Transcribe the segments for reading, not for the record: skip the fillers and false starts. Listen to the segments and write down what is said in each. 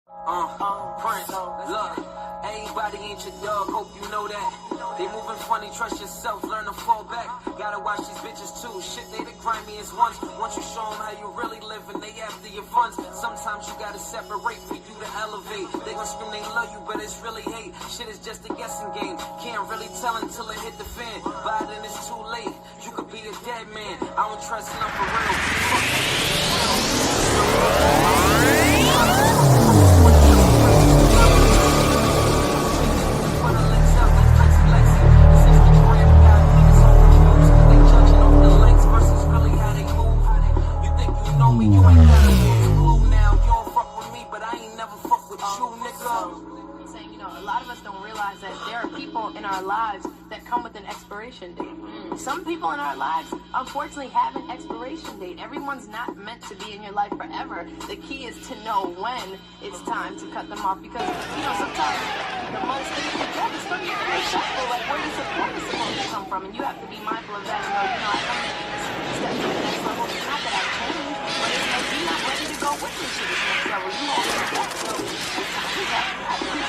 Prince, look, everybody ain't your dog, hope you know that. They moving funny, trust yourself, learn to fall back. Gotta watch these bitches too, shit, they the grimiest ones. Once you show them how you really live and they after your funds. Sometimes you gotta separate for you to elevate. They gon' scream they love you, but it's really hate. Shit is just a guessing game, can't really tell until it hit the fan. By then it's too late, you could be a dead man. I don't trust none for real. A lot of us don't realize that there are people in our lives that come with an expiration date. Some people in our lives, unfortunately, have an expiration date. Everyone's not meant to be in your life forever. The key is to know when it's time to cut them off, because, sometimes the most things you get is from your inner circle, like where your support is supposed to come from, and you have to be mindful of that and go, I want to step to the next level. It's not that I've changed, but it's like you're not ready to go with me to this next level. You won't get that, so it's time to have to appreciate it.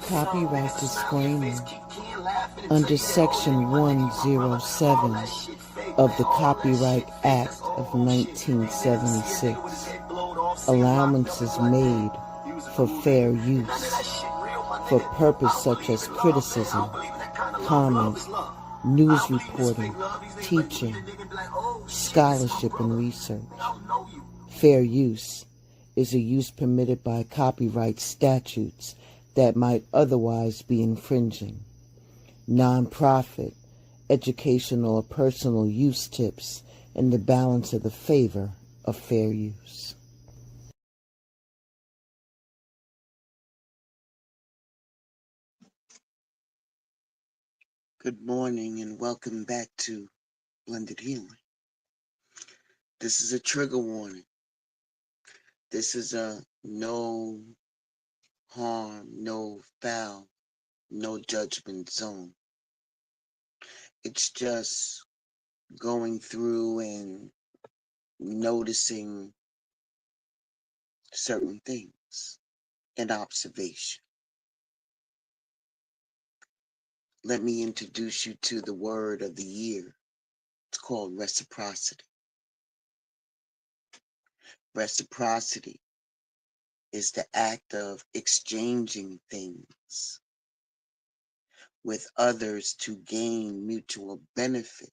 Copyright disclaimer. Under Section 107 of the Copyright Act of 1976, allowances made for fair use for purpose such as criticism, comment, news reporting, teaching, scholarship, and research. Fair use is a use permitted by copyright statutes that might otherwise be infringing. Non-profit, educational, or personal use tips in the balance of the favor of fair use. Good morning and welcome back to Blended Healing. This is a trigger warning. This is a no harm, no foul, no judgment zone. It's just going through and noticing certain things and observation. Let me introduce you to the word of the year. It's called reciprocity. Reciprocity is the act of exchanging things with others to gain mutual benefit.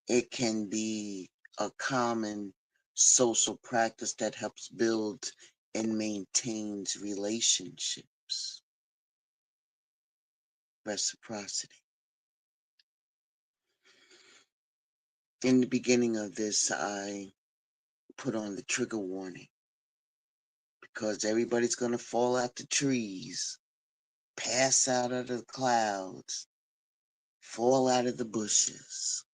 It can be a common social practice that helps build and maintains relationships. Reciprocity. In the beginning of this, I put on the trigger warning because everybody's going to fall out the trees, pass out of the clouds, fall out of the bushes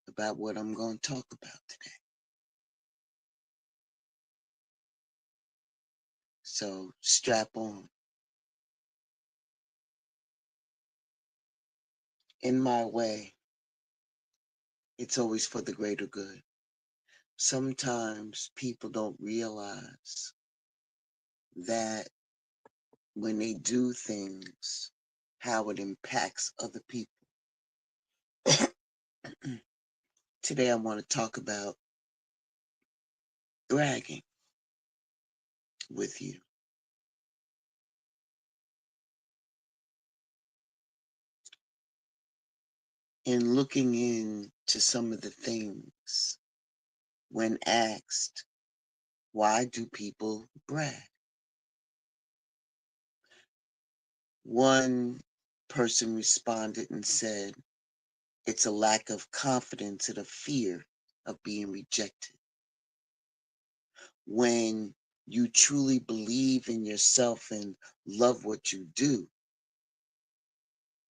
about what I'm going to talk about today. So strap on. In my way, it's always for the greater good. Sometimes people don't realize that when they do things, how it impacts other people. Today I want to talk about bragging with you. In looking into some of the things, when asked, why do people brag? One person responded and said, it's a lack of confidence and a fear of being rejected. When you truly believe in yourself and love what you do,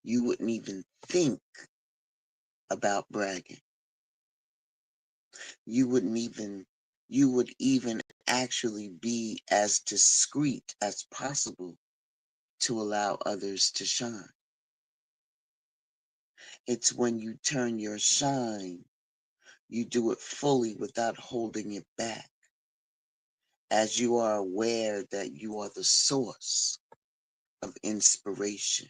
you wouldn't even think about bragging. You you would even actually be as discreet as possible to allow others to shine. It's when you turn your shine, you do it fully without holding it back, as you are aware that you are the source of inspiration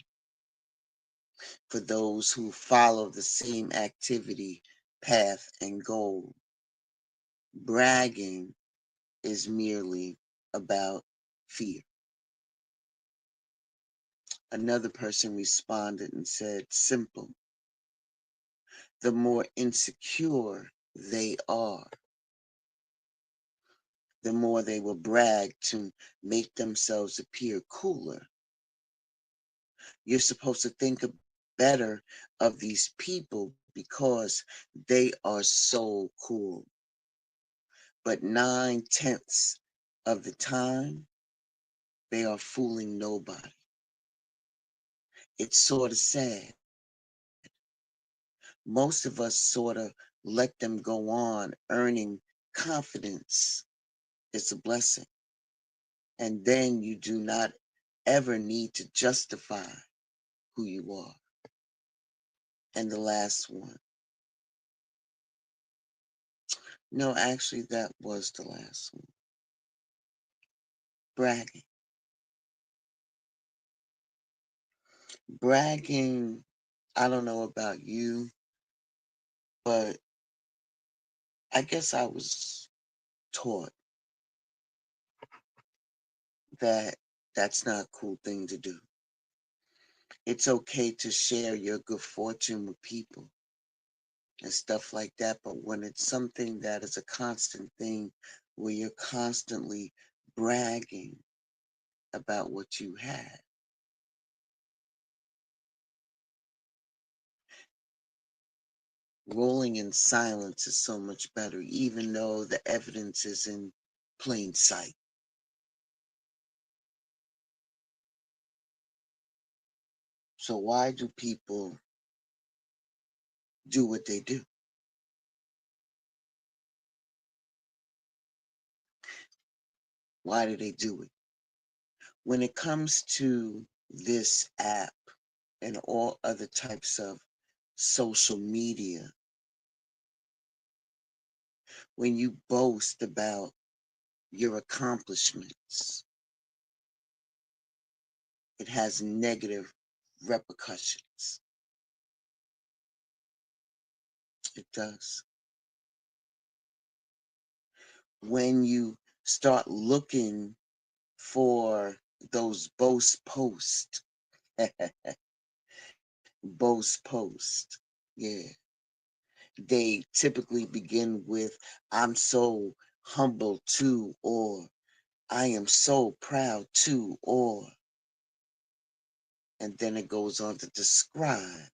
for those who follow the same activity, path, and goal. Bragging is merely about fear. Another person responded and said, simple. The more insecure they are, the more they will brag to make themselves appear cooler. You're supposed to think better of these people because they are so cool. But 9/10 of the time, they are fooling nobody. It's sort of sad. Most of us sort of let them go on earning confidence. It's a blessing. And then you do not ever need to justify who you are. And the last one. No, actually, that was the last one. Bragging. Bragging, I don't know about you, but I guess I was taught that that's not a cool thing to do. It's okay to share your good fortune with people and stuff like that, but when it's something that is a constant thing where you're constantly bragging about what you have, rolling in silence is so much better, even though the evidence is in plain sight. So why do people do what they do? Why do they do it? When it comes to this app and all other types of social media, when you boast about your accomplishments, it has negative repercussions. It does. When you start looking for those boast posts, yeah, they typically begin with, I'm so humble too, or I am so proud too, or, and then it goes on to describe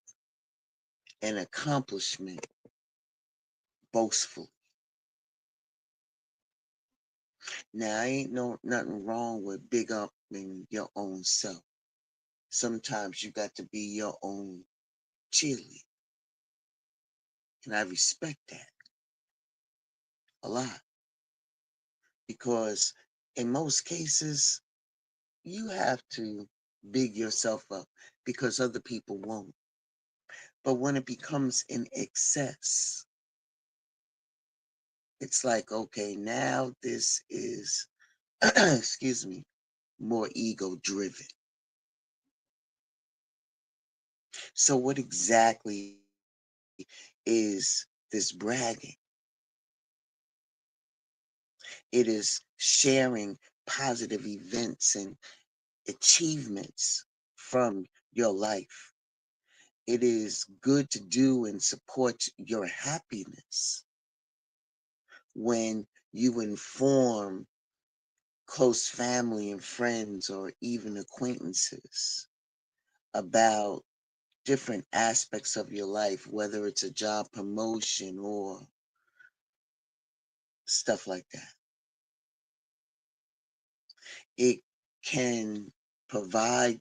an accomplishment boastfully. Now, ain't nothing wrong with big up in your own self. Sometimes you got to be your own cheerleader, and I respect that a lot because in most cases you have to big yourself up because other people won't. But when it becomes in excess, it's like, okay, now this is, excuse me, more ego driven. So what exactly is this bragging? It is sharing positive events and achievements from your life. It is good to do and support your happiness when you inform close family and friends or even acquaintances about different aspects of your life, whether it's a job promotion or stuff like that. It can provide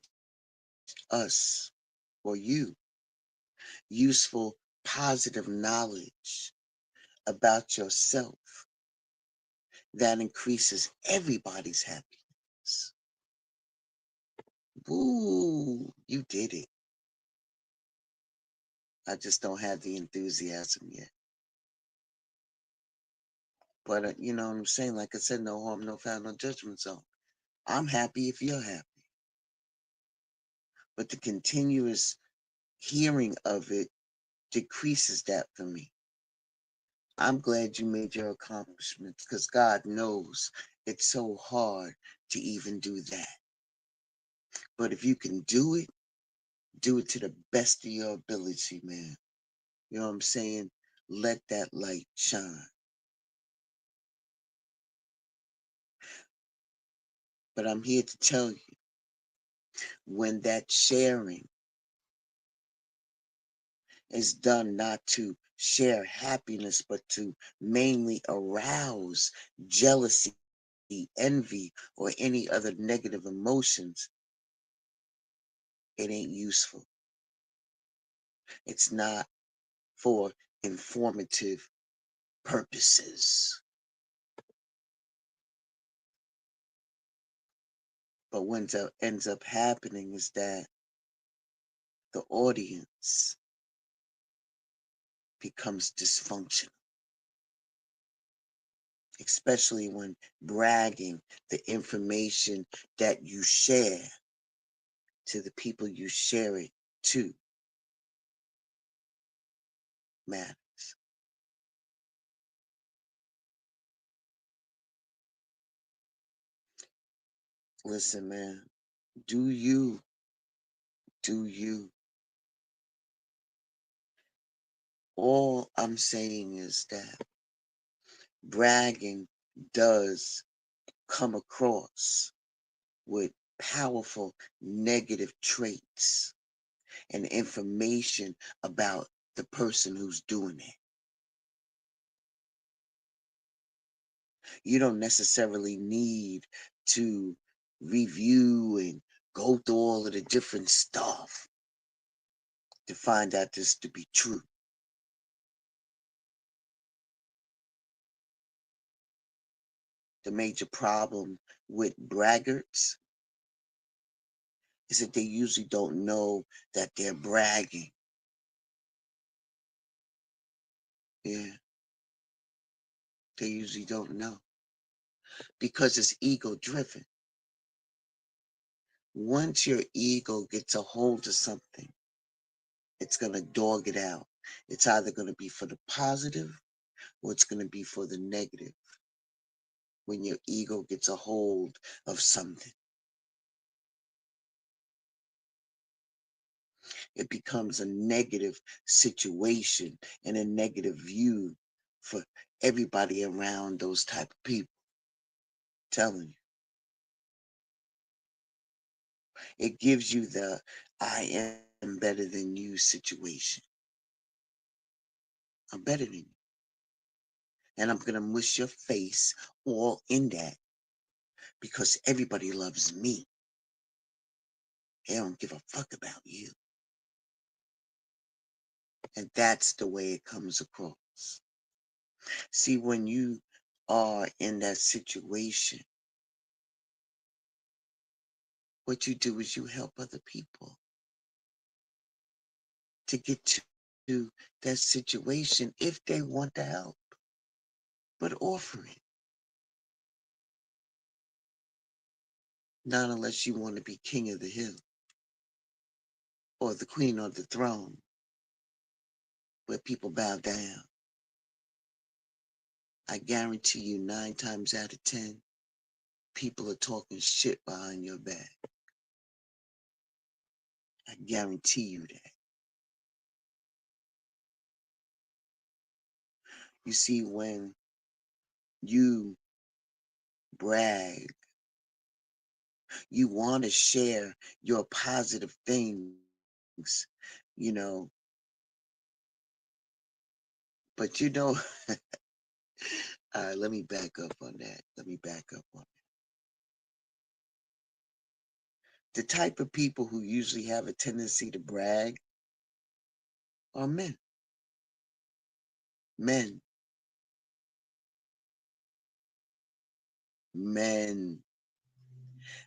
us or you useful, positive knowledge about yourself, that increases everybody's happiness. Woo, you did it. I just don't have the enthusiasm yet. But you know what I'm saying? Like I said, no harm, no foul, no judgment zone. I'm happy if you're happy. But the continuous hearing of it decreases that for me. I'm glad you made your accomplishments because God knows it's so hard to even do that. But if you can do it to the best of your ability, man. You know what I'm saying? Let that light shine. But I'm here to tell you, when that sharing is done not to share happiness, but to mainly arouse jealousy, envy, or any other negative emotions, it ain't useful. It's not for informative purposes. But what ends up happening is that the audience becomes dysfunctional, especially when bragging the information that you share to the people you share it to matters. Listen, man, do you, do you. All I'm saying is that bragging does come across with powerful negative traits and information about the person who's doing it. You don't necessarily need to review and go through all of the different stuff to find out this to be true. The major problem with braggarts is that they usually don't know that they're bragging. Yeah, they usually don't know because it's ego driven. Once your ego gets a hold of something, it's going to dog it out. It's either going to be for the positive or it's going to be for the negative. When your ego gets a hold of something, it becomes a negative situation and a negative view for everybody around those type of people. Telling you, it gives you the I am better than you situation. I'm better than you. And I'm going to mush your face all in that because everybody loves me. They don't give a fuck about you. And that's the way it comes across. See, when you are in that situation, what you do is you help other people to get to that situation if they want the help, but offer it. Not unless you want to be king of the hill or the queen of the throne where people bow down. I guarantee you 9 times out of 10, people are talking shit behind your back. I guarantee you that. You see, when you brag, you want to share your positive things, you know, but you know, let me back up on that. Let me back up on that. The type of people who usually have a tendency to brag are men. Men Men.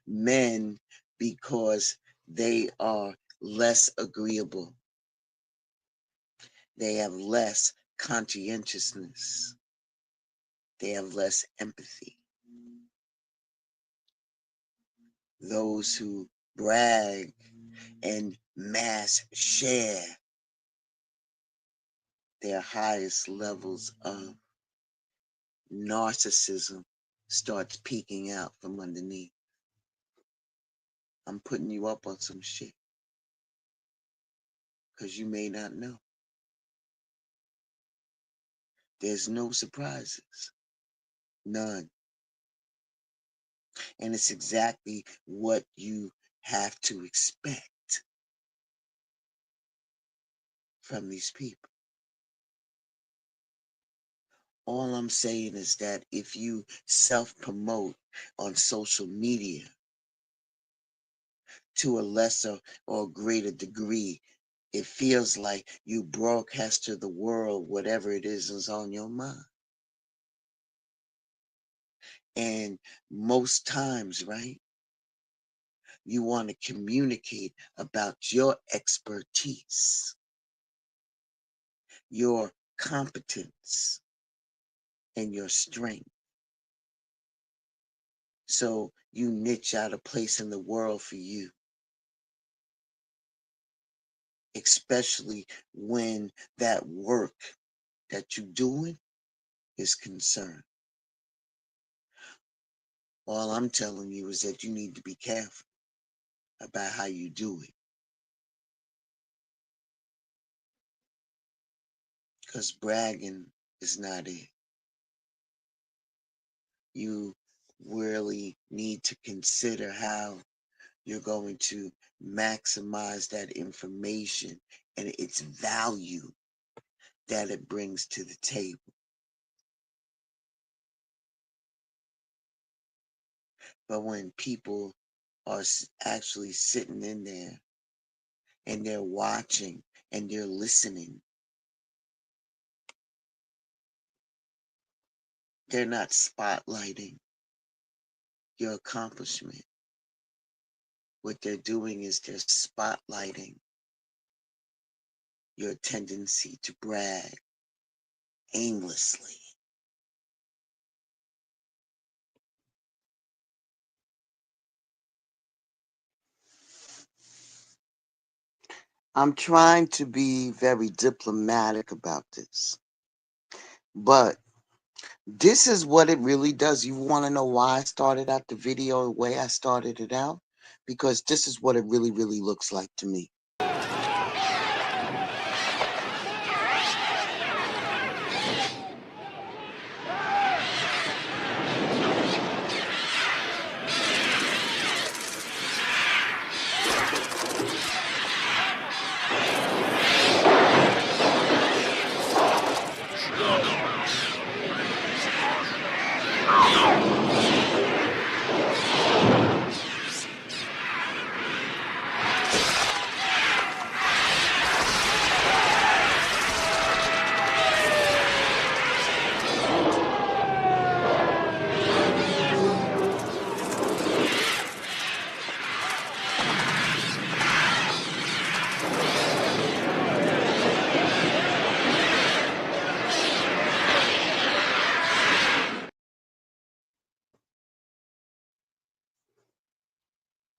Men, because they are less agreeable. They have less conscientiousness. They have less empathy. Those who brag and mass share their highest levels of narcissism starts peeking out from underneath. I'm putting you up on some shit because you may not know. There's no surprises. None. And it's exactly what you have to expect from these people. All I'm saying is that if you self-promote on social media to a lesser or greater degree, it feels like you broadcast to the world whatever it is on your mind. And most times, right, you want to communicate about your expertise, your competence, and your strength. So you niche out a place in the world for you, especially when that work that you're doing is concerned. All I'm telling you is that you need to be careful about how you do it. Because bragging is not it. You really need to consider how you're going to maximize that information and its value that it brings to the table. But when people are actually sitting in there and they're watching and they're listening, they're not spotlighting your accomplishment. What they're doing is they're spotlighting your tendency to brag aimlessly. I'm trying to be very diplomatic about this, but this is what it really does. You want to know why I started out the video the way I started it out? Because this is what it really, really looks like to me.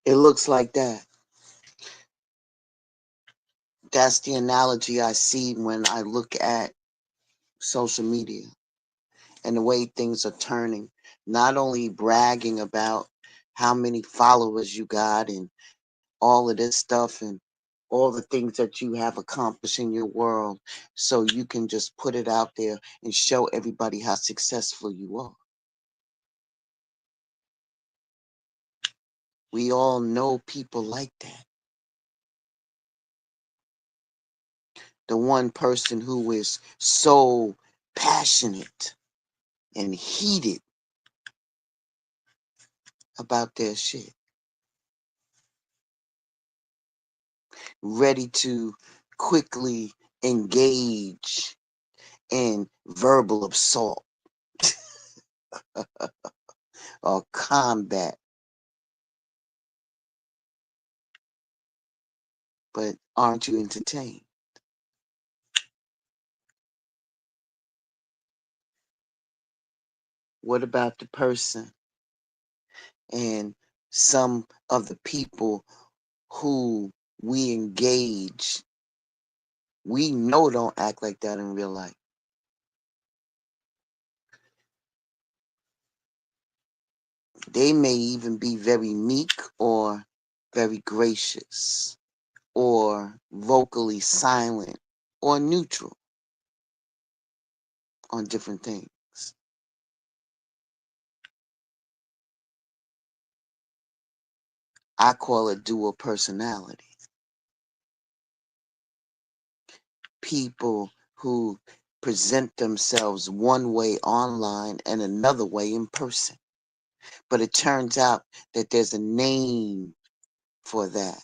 It looks like that. That's the analogy I see when I look at social media and the way things are turning. Not only bragging about how many followers you got and all of this stuff and all the things that you have accomplished in your world, so you can just put it out there and show everybody how successful you are. We all know people like that. The one person who is so passionate and heated about their shit, ready to quickly engage in verbal assault or combat. But aren't you entertained? What about the person and some of the people who we engage, we know don't act like that in real life? They may even be very meek or very gracious or vocally silent or neutral on different things. I call it dual personality. People who present themselves one way online and another way in person. But it turns out that there's a name for that.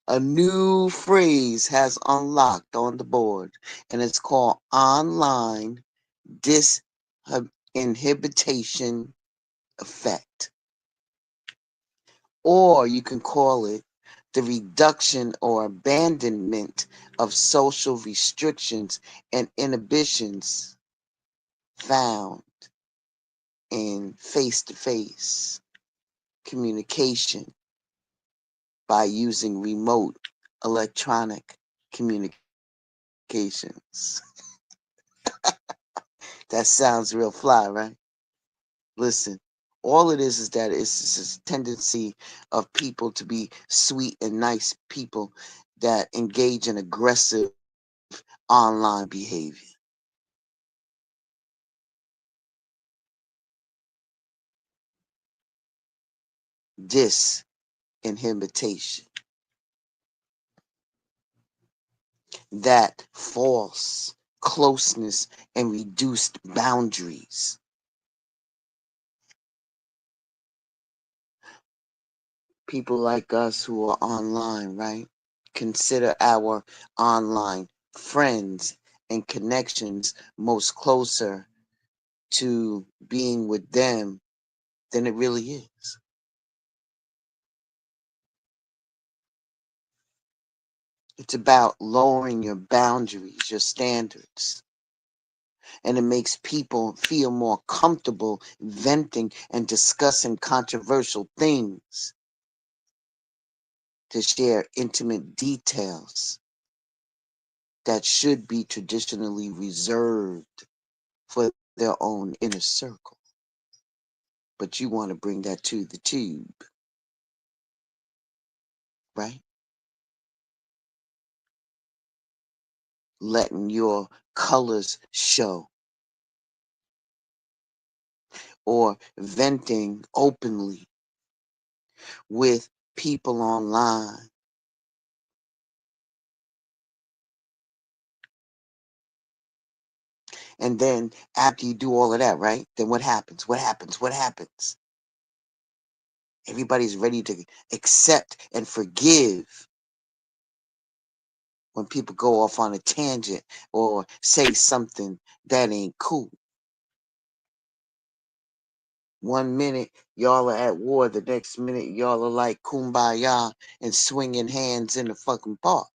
A new phrase has unlocked on the board, and it's called online disinhibition effect. Or you can call it the reduction or abandonment of social restrictions and inhibitions found in face-to-face communication by using remote electronic communications. That sounds real fly, right? Listen, all it is that it's this tendency of people to be sweet and nice people that engage in aggressive online behavior. Disinhibition. That false closeness and reduced boundaries. People like us who are online, right? Consider our online friends and connections most closer to being with them than it really is. It's about lowering your boundaries, your standards. And it makes people feel more comfortable venting and discussing controversial things, to share intimate details that should be traditionally reserved for their own inner circle. But you want to bring that to the tube, right? Letting your colors show or venting openly with people online. And then after you do all of that, right? Then what happens? What happens? What happens? Everybody's ready to accept and forgive when people go off on a tangent or say something that ain't cool. One minute y'all are at war, the next minute y'all are like kumbaya and swinging hands in the fucking park.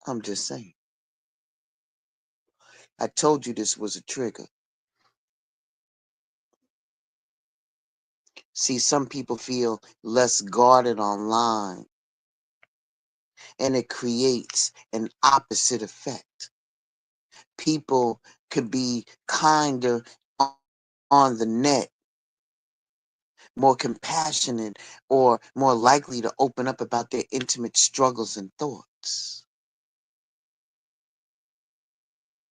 I'm just saying. I told you this was a trigger. See, some people feel less guarded online, and it creates an opposite effect. People could be kinder on the net, more compassionate, or more likely to open up about their intimate struggles and thoughts.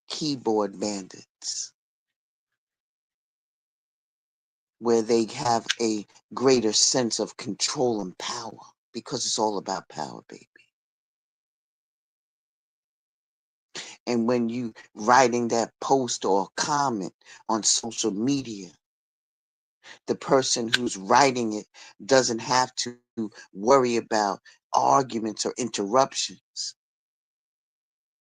Keyboard bandits, where they have a greater sense of control and power, because it's all about power, baby. And when you writing that post or comment on social media, the person who's writing it doesn't have to worry about arguments or interruptions.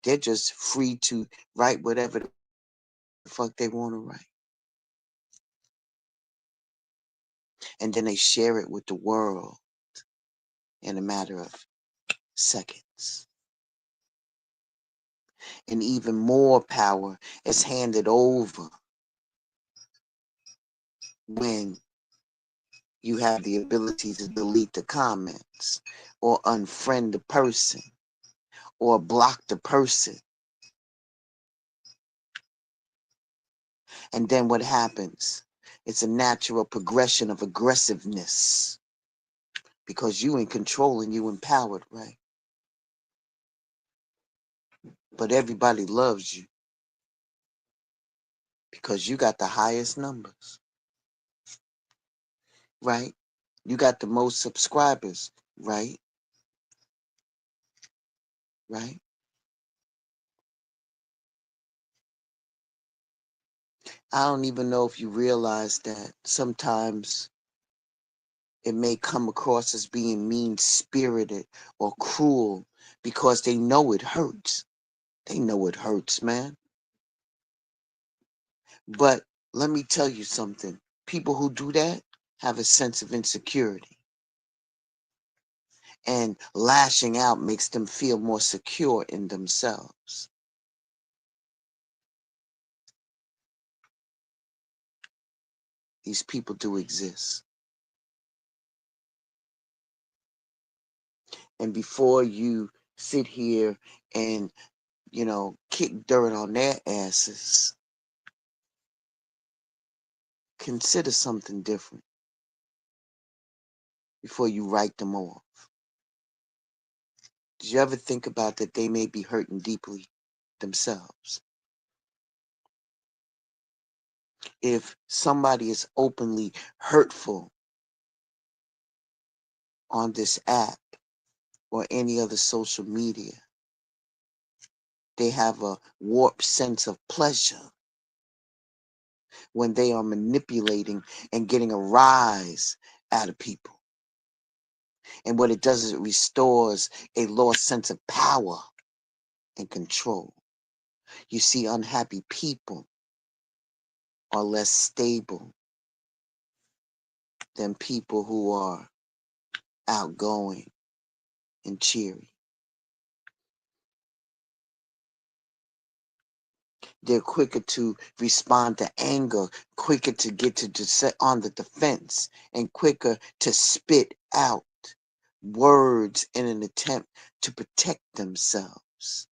They're just free to write whatever the fuck they want to write. and then they share it with the world in a matter of seconds. And even more power is handed over when you have the ability to delete the comments or unfriend the person or block the person. And then what happens? It's a natural progression of aggressiveness because you in control and you empowered, right? But everybody loves you because you got the highest numbers, right? You got the most subscribers, right? Right? I don't even know if you realize that sometimes it may come across as being mean-spirited or cruel because they know it hurts. They know it hurts, man. But let me tell you something. People who do that have a sense of insecurity. And lashing out makes them feel more secure in themselves. These people do exist. And before you sit here and, kick dirt on their asses, consider something different before you write them off. Did you ever think about that they may be hurting deeply themselves? If somebody is openly hurtful on this app or any other social media, they have a warped sense of pleasure when they are manipulating and getting a rise out of people. And what it does is it restores a lost sense of power and control. You see, unhappy people are less stable than people who are outgoing and cheery. They're quicker to respond to anger, quicker to get on the defense, and quicker to spit out words in an attempt to protect themselves.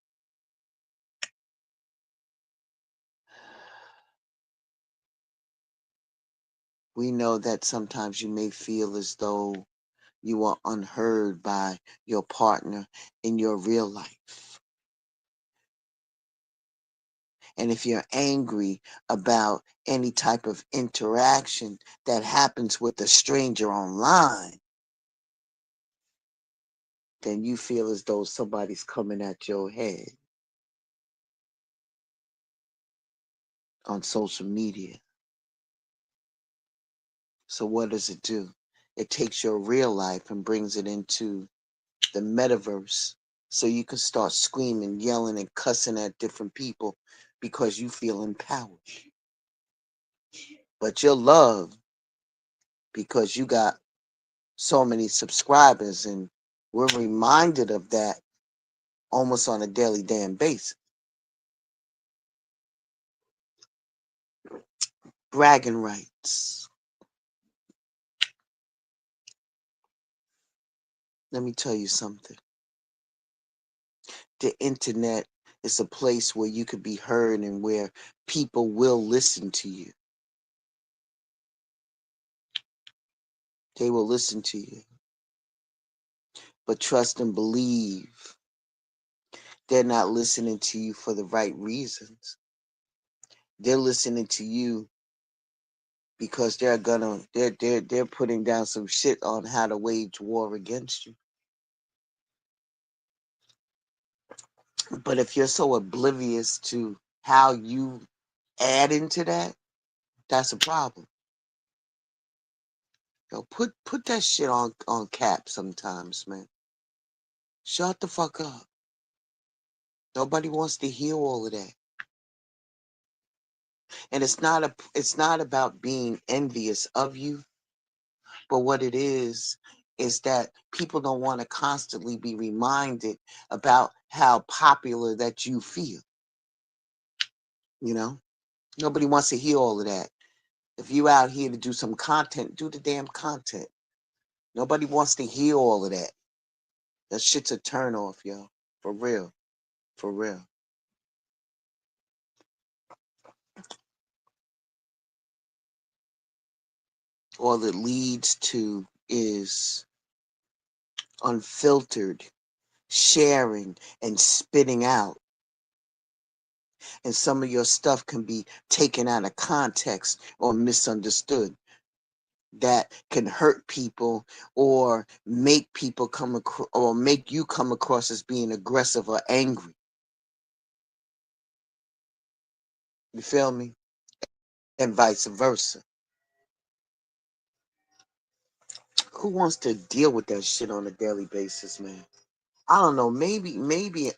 We know that sometimes you may feel as though you are unheard by your partner in your real life. And if you're angry about any type of interaction that happens with a stranger online, then you feel as though somebody's coming at your head on social media. So what does it do? It takes your real life and brings it into the metaverse so you can start screaming, yelling, and cussing at different people because you feel empowered. But you're loved because you got so many subscribers, and we're reminded of that almost on a daily damn basis. Bragging rights. Let me tell you something. The internet is a place where you could be heard and where people will listen to you. They will listen to you. But trust and believe they're not listening to you for the right reasons. They're listening to you because they're putting down some shit on how to wage war against you. But if you're so oblivious to how you add into that, that's a problem. Yo, put that shit on cap sometimes, man. Shut the fuck up. Nobody wants to hear all of that. And it's not about being envious of you, But what it is that people don't want to constantly be reminded about how popular that you feel. You know, nobody wants to hear all of that. If you out here to do some content, do the damn content. Nobody wants to hear all of that. That shit's a turn off, yo. For real. For real. All it leads to is unfiltered sharing and spitting out. And some of your stuff can be taken out of context or misunderstood. That can hurt people or make people come across or make you come across as being aggressive or angry. You feel me? And vice versa. Who wants to deal with that shit on a daily basis, man? I don't know. Maybe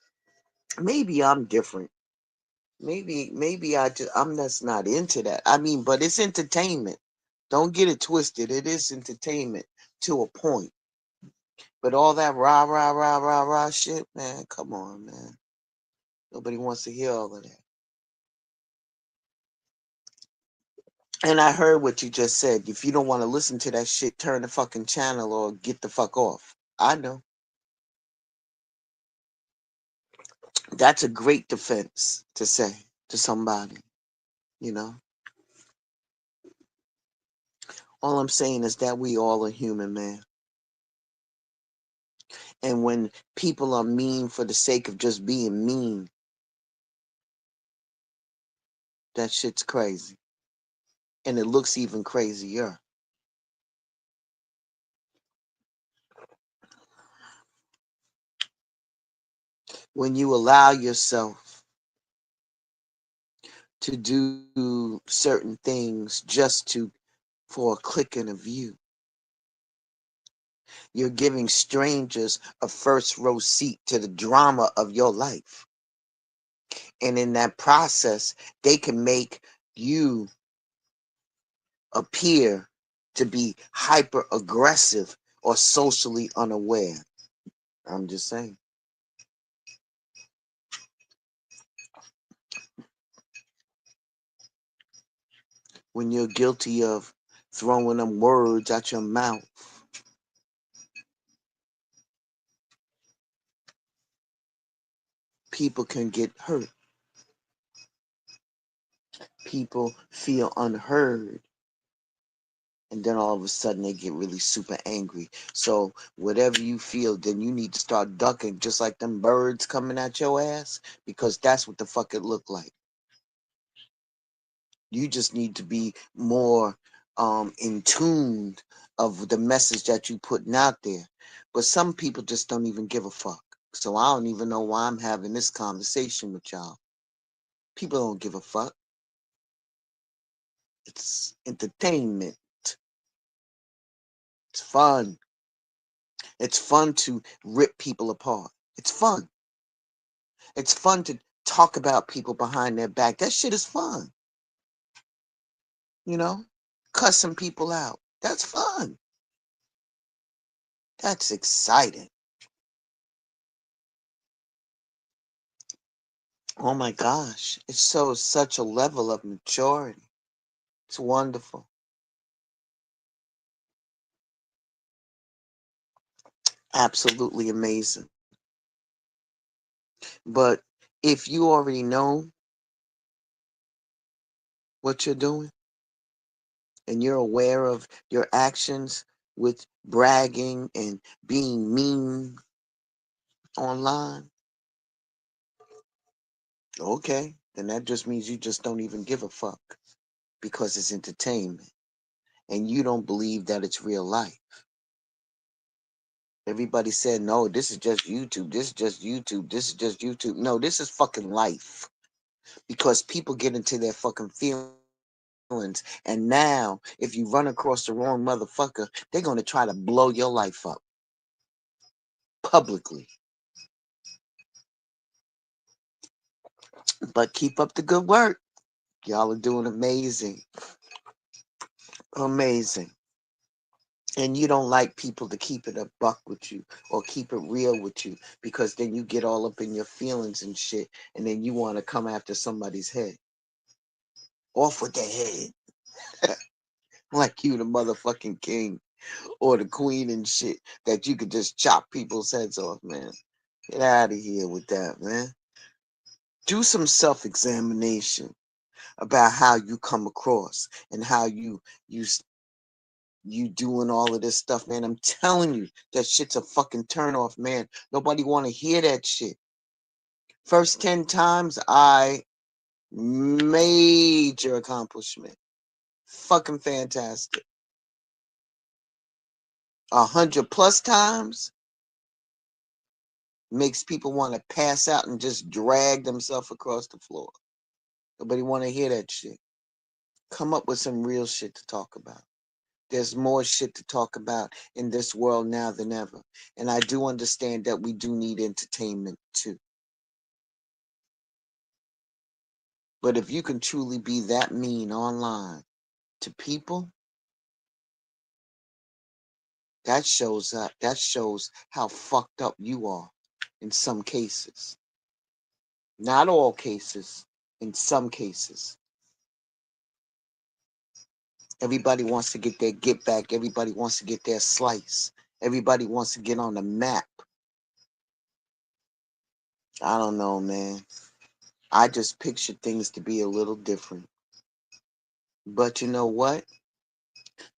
I'm different. Maybe I'm just not into that. I mean, but it's entertainment. Don't get it twisted. It is entertainment to a point. But all that rah rah rah rah rah shit, man, come on, man. Nobody wants to hear all of that. And I heard what you just said. If you don't want to listen to that shit, turn the fucking channel or get the fuck off. I know. That's a great defense to say to somebody, you know. All I'm saying is that we all are human, man. And when people are mean for the sake of just being mean, that shit's crazy. And it looks even crazier. When you allow yourself to do certain things just for a click and a view, you're giving strangers a first row seat to the drama of your life. And in that process, they can make you appear to be hyper aggressive or socially unaware. I'm just saying. When you're guilty of throwing them words out your mouth, people can get hurt. People feel unheard. And then all of a sudden they get really super angry. So whatever you feel, then you need to start ducking just like them birds coming at your ass, because that's what the fuck it look like. You just need to be more in tune of the message that you putting out there. But some people just don't even give a fuck. So I don't even know why I'm having this conversation with y'all. People don't give a fuck. It's entertainment. It's fun. It's fun to rip people apart. It's fun. It's fun to talk about people behind their back. That shit is fun. You know? Cussing people out. That's fun. That's exciting. Oh my gosh. It's such a level of maturity. It's wonderful. Absolutely amazing. But if you already know what you're doing and you're aware of your actions with bragging and being mean online, okay, then that just means you just don't even give a fuck because it's entertainment and you don't believe that it's real life. Everybody said, no, this is just YouTube. This is just YouTube. This is just YouTube. No, this is fucking life, because people get into their fucking feelings. And now, if you run across the wrong motherfucker, they're going to try to blow your life up publicly. But keep up the good work. Y'all are doing amazing. Amazing. And you don't like people to keep it a buck with you or keep it real with you, because then you get all up in your feelings and shit, and then you want to come after somebody's head. Off with their head. Like you the motherfucking king or the queen and shit, that you could just chop people's heads off, man. Get out of here with that, man. Do some self-examination about how you come across and how you you doing all of this stuff, man. I'm telling you, that shit's a fucking turn off, man. Nobody want to hear that shit. First 10 times, major accomplishment. Fucking fantastic. 100+ times makes people want to pass out and just drag themselves across the floor. Nobody want to hear that shit. Come up with some real shit to talk about. There's more shit to talk about in this world now than ever. And I do understand that we do need entertainment too. But if you can truly be that mean online to people, that shows up. That shows how fucked up you are in some cases. Not all cases, in some cases. Everybody wants to get their get back. Everybody wants to get their slice. Everybody wants to get on the map. I don't know, man. I just picture things to be a little different. But you know what?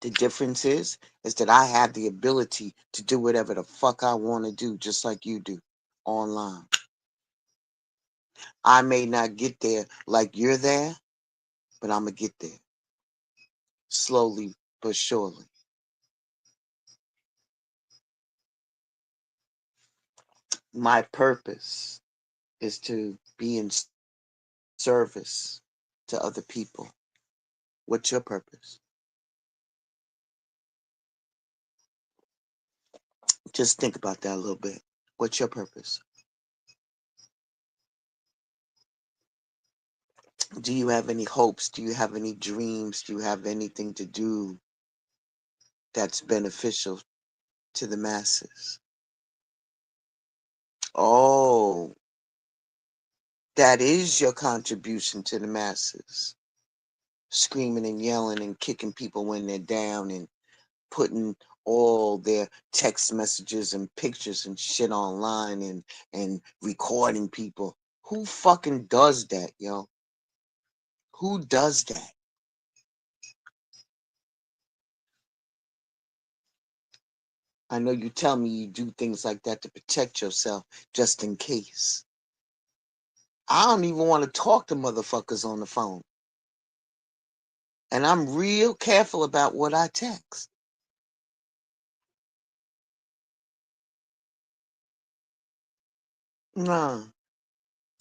The difference is that I have the ability to do whatever the fuck I want to do, just like you do, online. I may not get there like you're there, but I'm going to get there. Slowly but surely. My purpose is to be in service to other people. What's your purpose? Just think about that a little bit. What's your purpose? Do you have any hopes? Do you have any dreams? Do you have anything to do that's beneficial to the masses? Oh, that is your contribution to the masses. Screaming and yelling and kicking people when they're down and putting all their text messages and pictures and shit online and recording people. Who fucking does that, yo? Who does that? I know you tell me you do things like that to protect yourself just in case. I don't even want to talk to motherfuckers on the phone. And I'm real careful about what I text. Nah.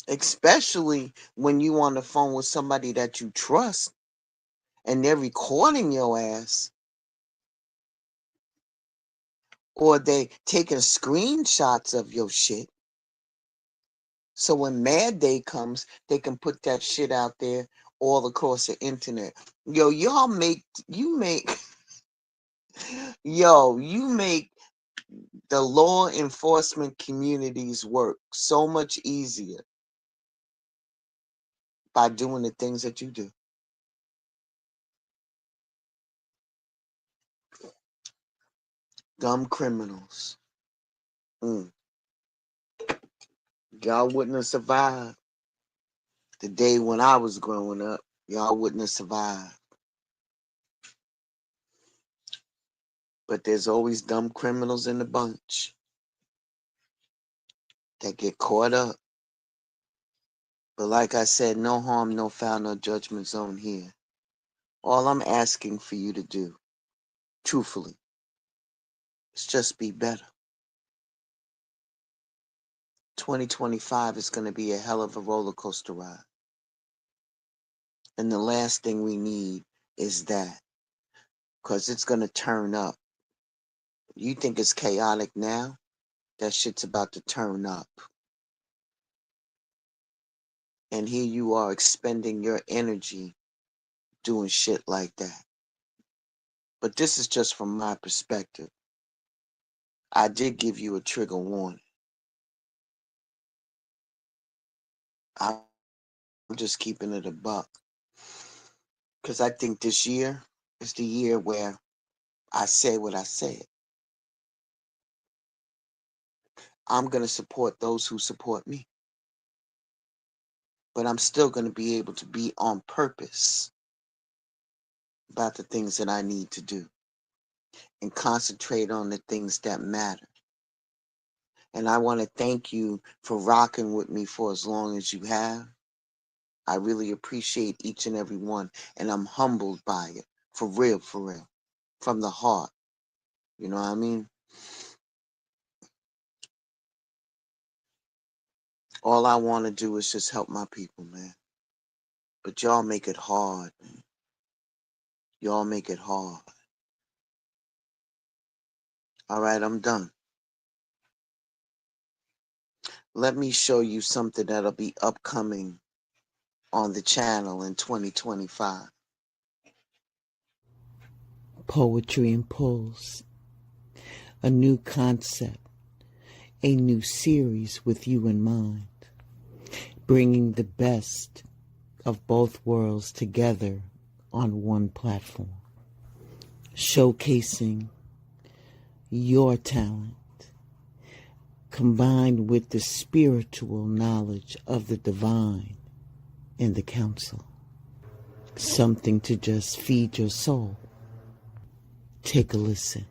Especially when you on the phone with somebody that you trust and they're recording your ass, or they taking screenshots of your shit. So when Mad Day comes, they can put that shit out there all across the internet. Yo, you make the law enforcement communities work so much easier by doing the things that you do. Dumb criminals. Mm. Y'all wouldn't have survived the day when I was growing up. Y'all wouldn't have survived. But there's always dumb criminals in the bunch that get caught up. But like I said, no harm, no foul, no judgment zone here. All I'm asking for you to do, truthfully, is just be better. 2025 is going to be a hell of a roller coaster ride. And the last thing we need is that, because it's going to turn up. You think it's chaotic now? That shit's about to turn up. And here you are expending your energy doing shit like that. But this is just from my perspective. I did give you a trigger warning. I'm just keeping it a buck. Because I think this year is the year where I say what I said. I'm going to support those who support me. But I'm still going to be able to be on purpose about the things that I need to do and concentrate on the things that matter. And I want to thank you for rocking with me for as long as you have. I really appreciate each and every one, and I'm humbled by it. For real, from the heart. You know what I mean? All I want to do is just help my people, man. But y'all make it hard, man. Y'all make it hard. All right, I'm done. Let me show you something that'll be upcoming on the channel in 2025. Poetry and Pulse. A new concept. A new series with you in mind. Bringing the best of both worlds together on one platform. Showcasing your talent combined with the spiritual knowledge of the divine in the council. Something to just feed your soul. Take a listen.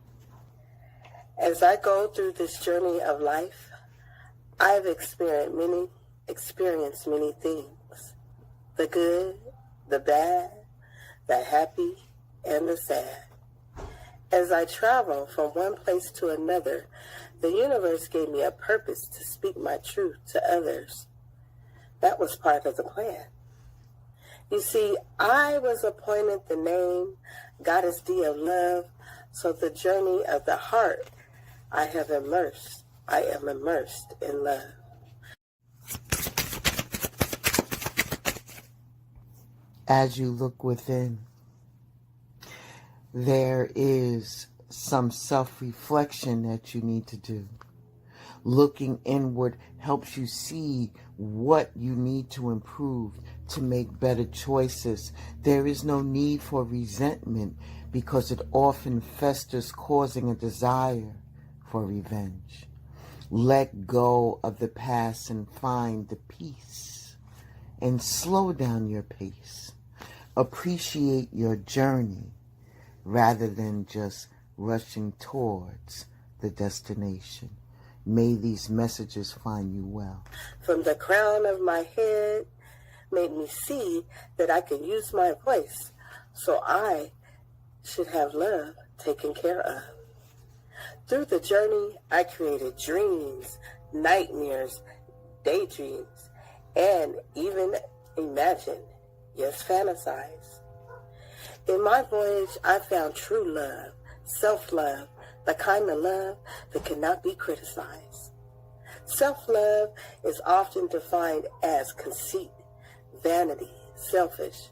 As I go through this journey of life, I've experienced many things. The good, the bad, the happy, and the sad. As I travel from one place to another, the universe gave me a purpose to speak my truth to others. That was part of the plan. You see, I was appointed the name Goddess D of Love, so the journey of the heart I am immersed in love. As you look within, there is some self-reflection that you need to do. Looking inward helps you see what you need to improve to make better choices. There is no need for resentment because it often festers, causing a desire for revenge. Let go of the past and find the peace, and slow down your pace. Appreciate your journey rather than just rushing towards the destination. May these messages find you well. From the crown of my head made me see that I can use my voice, so I should have love taken care of. Through the journey, I created dreams, nightmares, daydreams, and even imagined, yes, fantasize. In my voyage, I found true love, self-love, the kind of love that cannot be criticized. Self-love is often defined as conceit, vanity, selfish.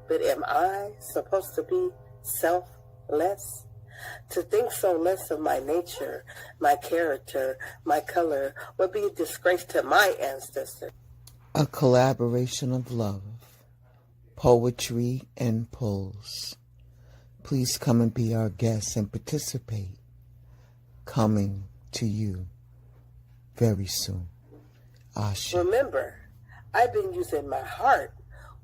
But am I supposed to be selfless? To think so less of my nature, my character, my color would be a disgrace to my ancestors. A collaboration of love, poetry, and pulse. Please come and be our guest and participate. Coming to you very soon. Asha. Remember, I've been using my heart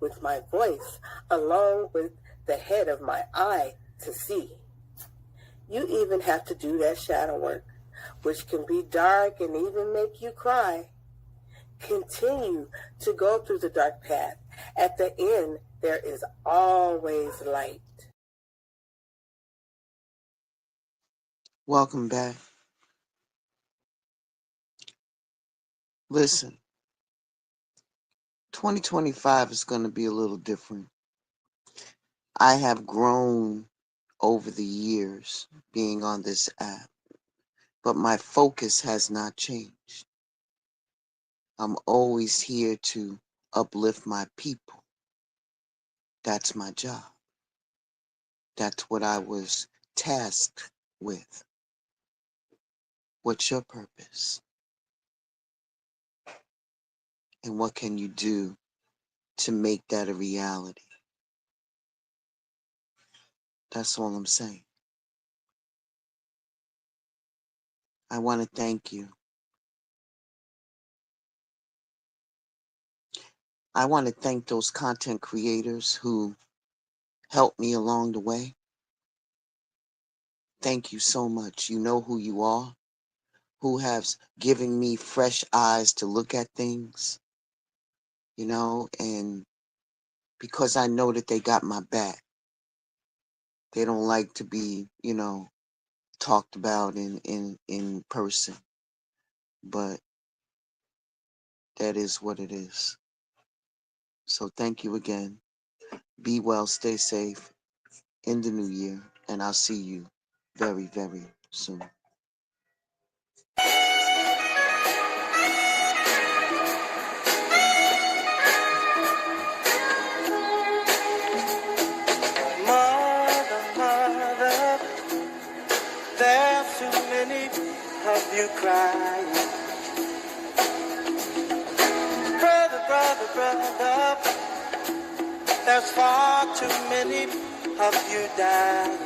with my voice along with the head of my eye to see. You even have to do that shadow work, which can be dark and even make you cry. Continue to go through the dark path. At the end, there is always light. Welcome back. Listen, 2025 is going to be a little different. I have grown over the years being on this app, but my focus has not changed. I'm always here to uplift my people. That's my job. That's what I was tasked with? What's your purpose? And what can you do to make that a reality? That's all I'm saying. I want to thank you. I want to thank those content creators who helped me along the way. Thank you so much. You know who you are, who has given me fresh eyes to look at things, and because I know that they got my back. They don't like to be, talked about in person, but that is what it is. So thank you again. Be well, stay safe in the new year, and I'll see you very, very soon. Mother, there's too many of you crying. Brother, there's far too many of you dying.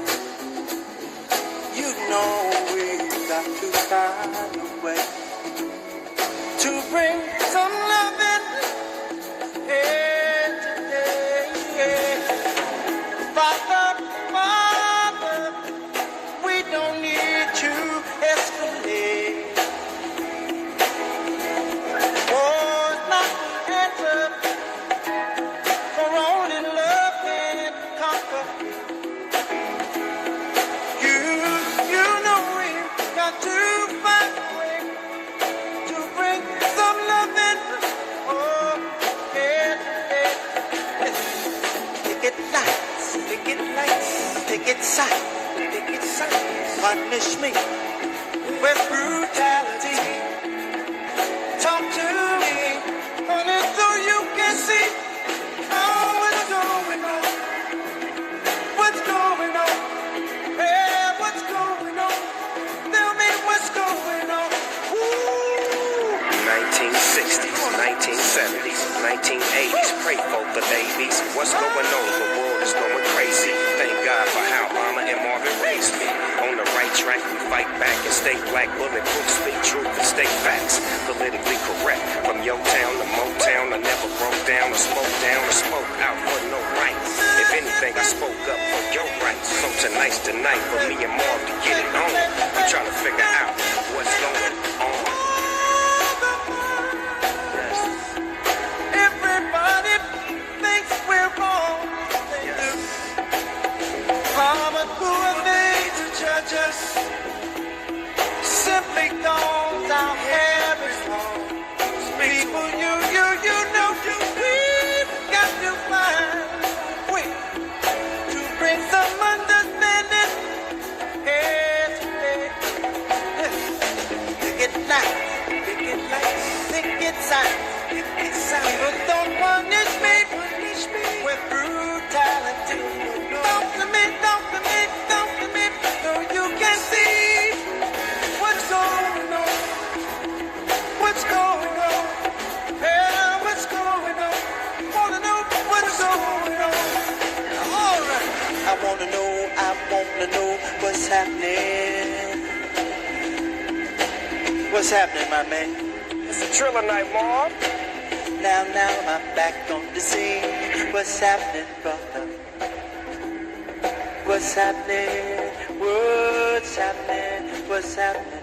You know we've got to find a way to bring some loving here today. Father, we don't need to escalate. War's not the answer, for only love can conquer. You know we've got to find a way to bring some loving. Oh, yeah. Take it sight, punish me with brutality. Talk to me, honey, so you can see what's going on. What's going on? Hey, what's going on? Tell me what's going on. Ooh. 1960s, 1970s, 1980s. Pray for the babies. What's going on? The world is going crazy. Thank God for how Mama and Marvin raised me. On the right track, we fight back and stay black. Bulletproof, speak truth and stay facts. Politically correct. From your town to Motown, I never broke down or spoke out for no rights. If anything, I spoke up for your rights. So tonight's the night for me and Marv to get it on. We trying to figure out what's going on. Everybody thinks we're wrong. But who are they to judge us? Simply cause our hair is long. People, you know, we've got to find a way to bring some understanding. Yes, take it light, take it sight. But don't punish me with brutality. Talk to me, so you can see what's going on. What's going on? Yeah, what's going on? Wanna know what's going on? All right. I wanna know what's happening. What's happening, my man? It's a Triller night, Marv. Now I'm back on the scene. What's happening, brother? What's happening? What's happening? What's happening?